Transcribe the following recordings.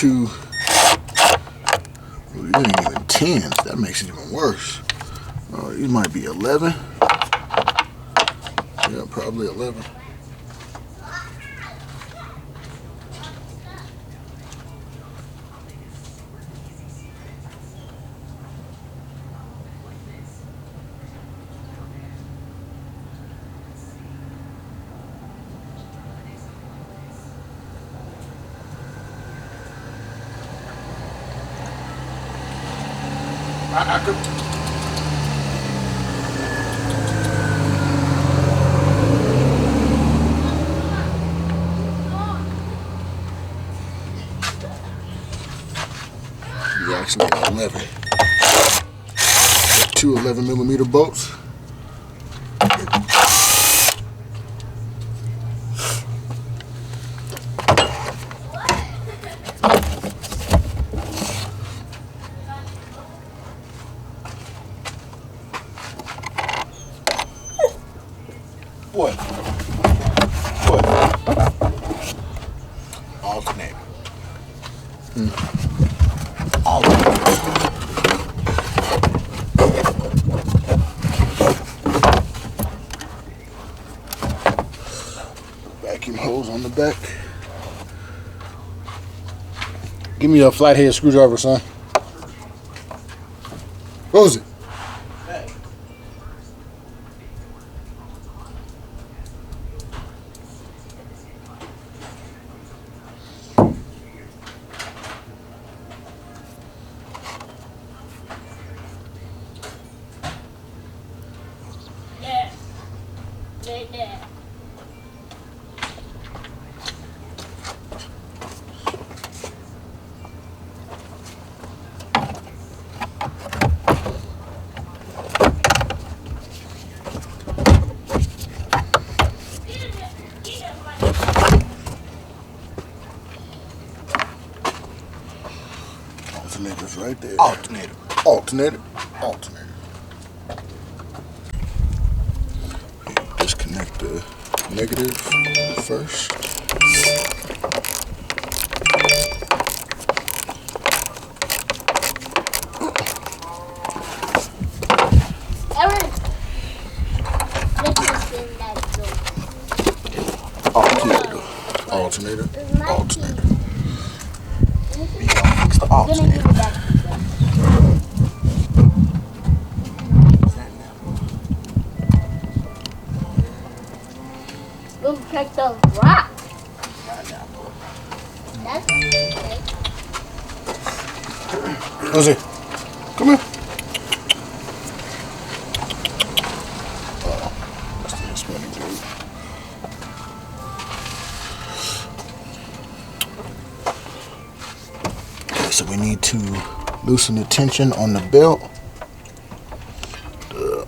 to, ooh, these ain't even 10s. That makes it even worse. Oh, these might be 11. Yeah, probably 11. I could. You actually got 11. Two 11mm bolts. What? Alternator. Alternator. Vacuum hose on the back. Give me a flathead screwdriver, son. What was it? Right there. Alternator's right there. Alternator. Alternator. Alternator. Disconnect the negative first. Alternator. Alternator. Alternator. We gonna fix the alternator. We'll check the rock. That's okay. Jose, come here. That's the spinning dude. Okay, so we need to loosen the tension on the belt. The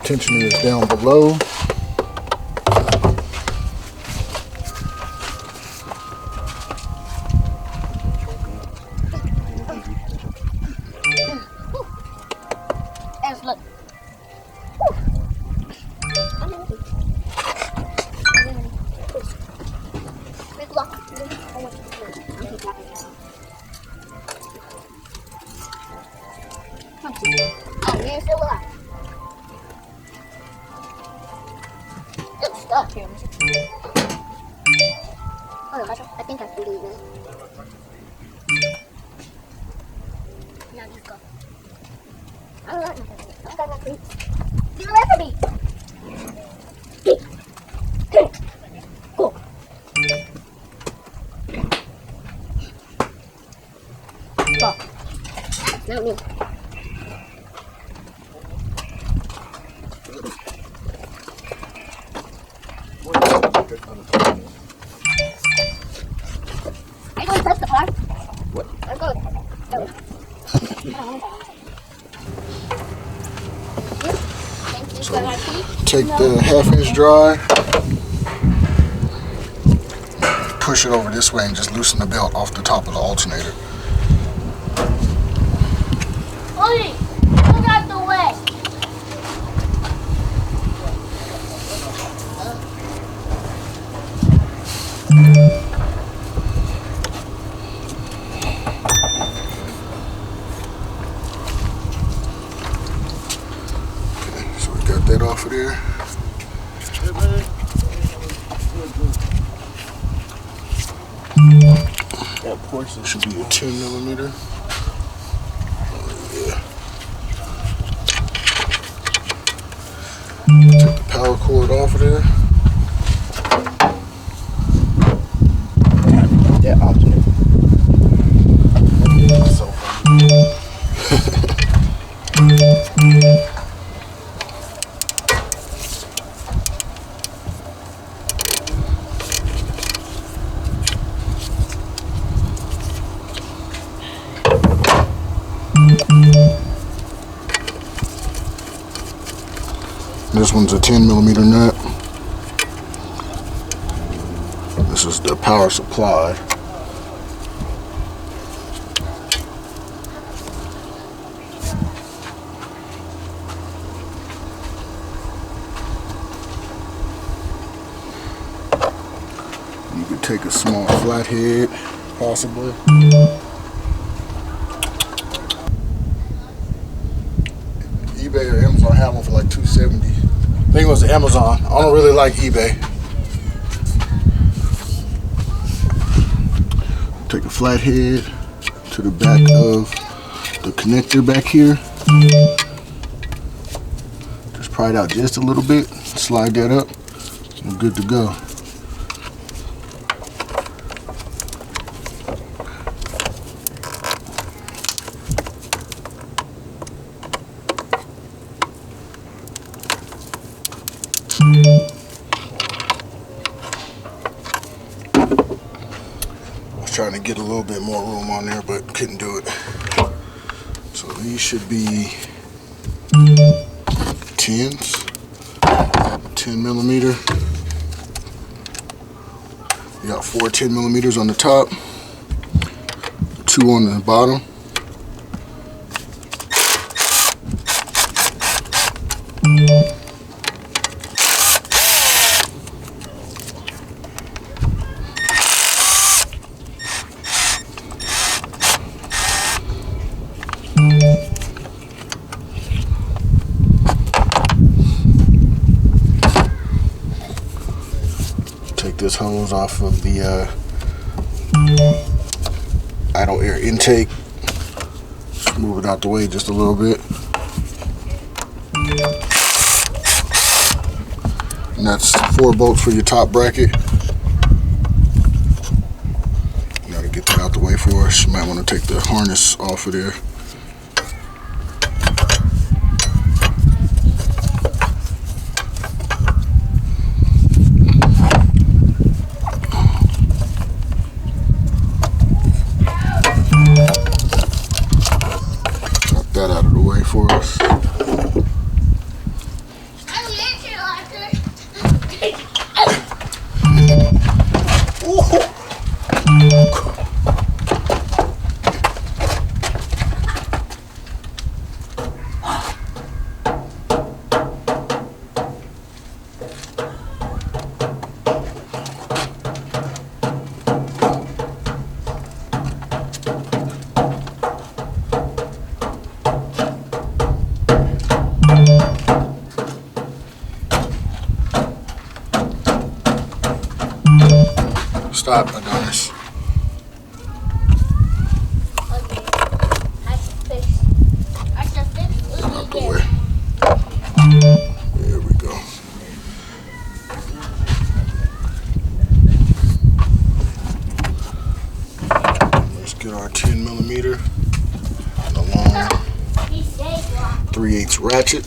tensioner is down below. Look. It's stuck here. I think I can do this. Now you go. I don't like my feet. Get away from me! Go! Go. Not me. I don't touch the part. What? I go. Take the half-inch drive, push it over this way and just loosen the belt off the top of the alternator. Ollie, move out the way. course. It should be a 10 millimeter. Yeah. Take the power cord off of there. That alternator. That's so funny. This one's a 10 millimeter nut. This is the power supply. You could take a small flathead, possibly. eBay or Amazon have one for like $270. I think it was Amazon. I don't really like eBay. Take a flathead to the back of the connector back here. Just pry it out just a little bit. Slide that up. We're good to go. Trying to get a little bit more room on there, but couldn't do it. So these should be 10s, 10 millimeter. You got 4 10 millimeters on the top, 2 on the bottom. Take this hose off of the idle air intake. Just move it out the way just a little bit. And that's 4 bolts for your top bracket. You gotta get that out the way for us. You might want to take the harness off of there. That out of the way for us. Stop, Adonis. Out the way. There we go. Let's get our 10 millimeter and a long 3/8 ratchet.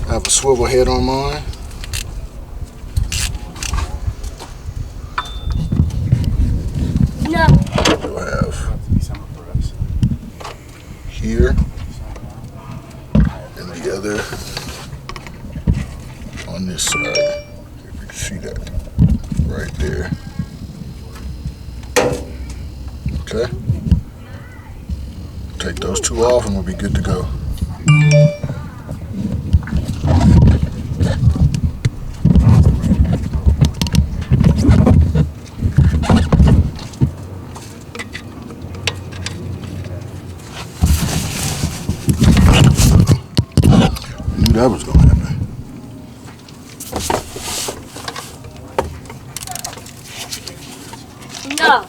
I have a swivel head on mine. You'll have here and the other on this side. If you can see that right there. Okay. Take those 2 off and we'll be good to go. That was gonna happen. No.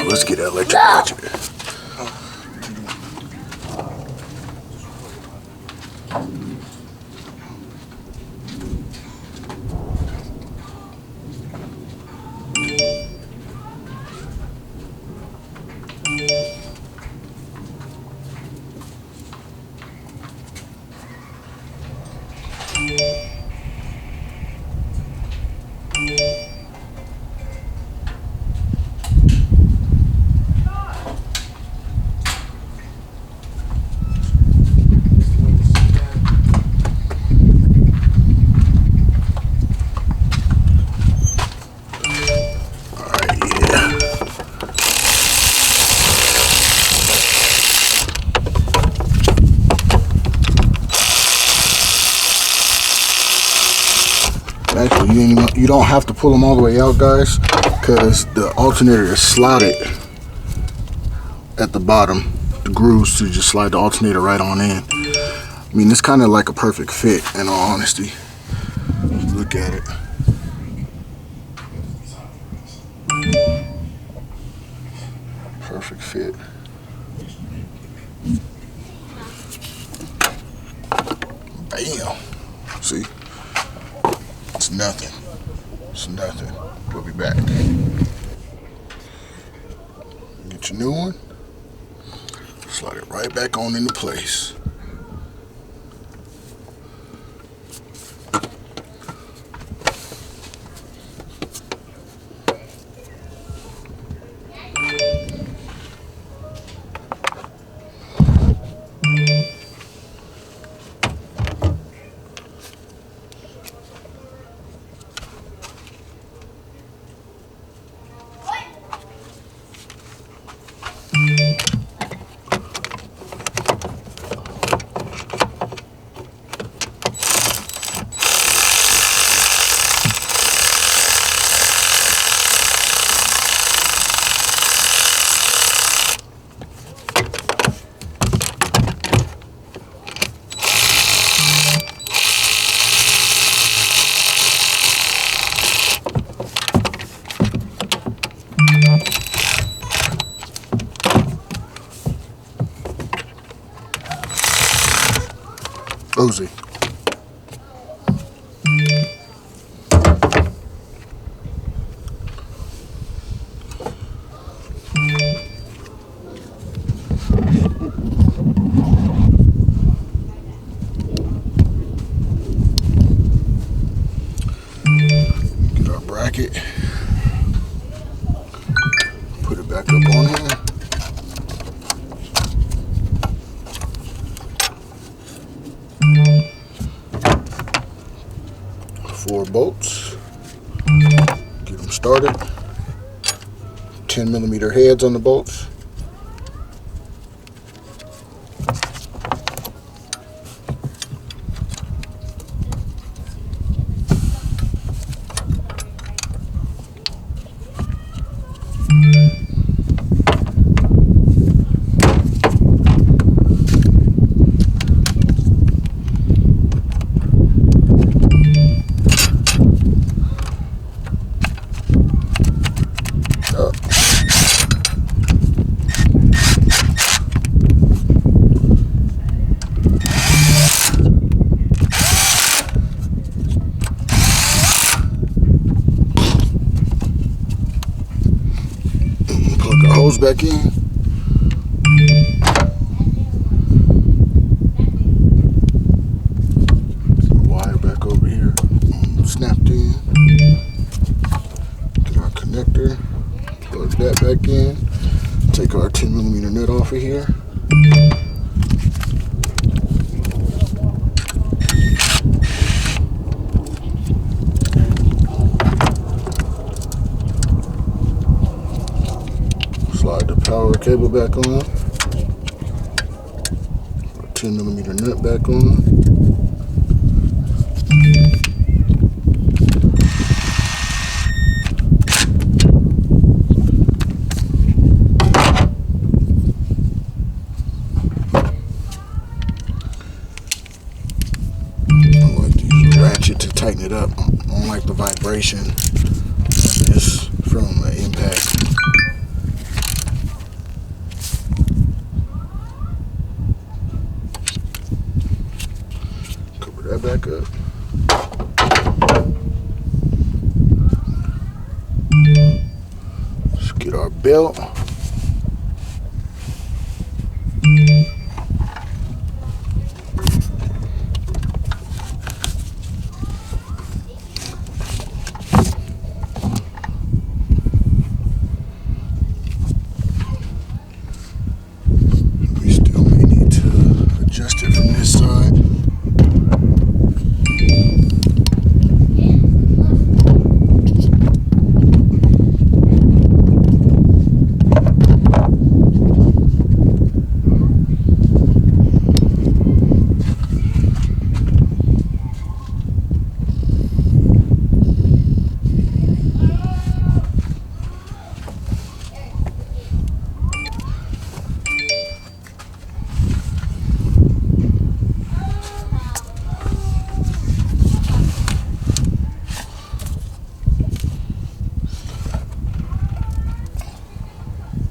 Let's get that electric. Actually, you don't have to pull them all the way out, guys, because the alternator is slotted at the bottom. The grooves to just slide the alternator right on in. I mean, it's kind of like a perfect fit, in all honesty. Look at it. Perfect fit. Bam. See? It's nothing. It's nothing. We'll be back. Get your new one. Slide it right back on into place. Cozy. Get our bracket. Put it back up on here. 4 bolts. Get them started. 10mm heads on the bolts. Plug our hose back in. Wire back over here, snapped in. Get our connector, plug that back in. Take our 10mm nut off of here. cable back on. 10mm nut back on. I like to use a ratchet to tighten it up. I don't like the vibration of this from the impact. Cover that back up. Let's get our belt. We still may need to adjust it from this side.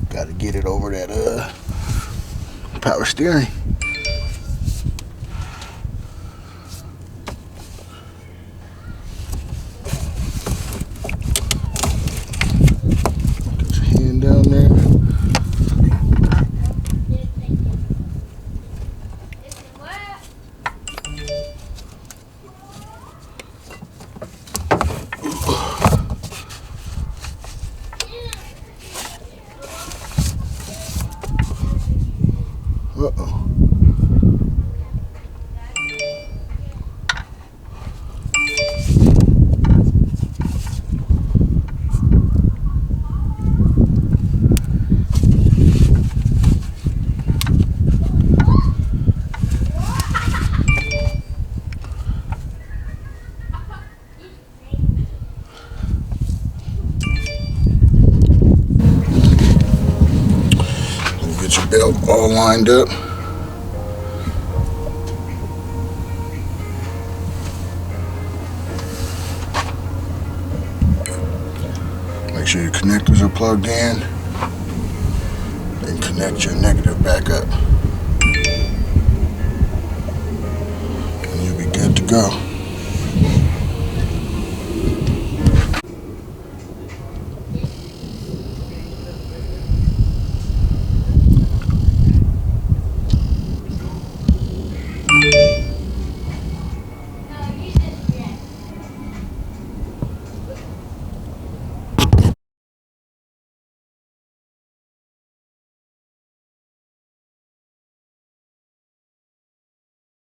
Got to get it over that power steering. Get your hand down there. Uh-oh. Get your belt all lined up. Make sure your connectors are plugged in. Then connect your negative back up. And you'll be good to go.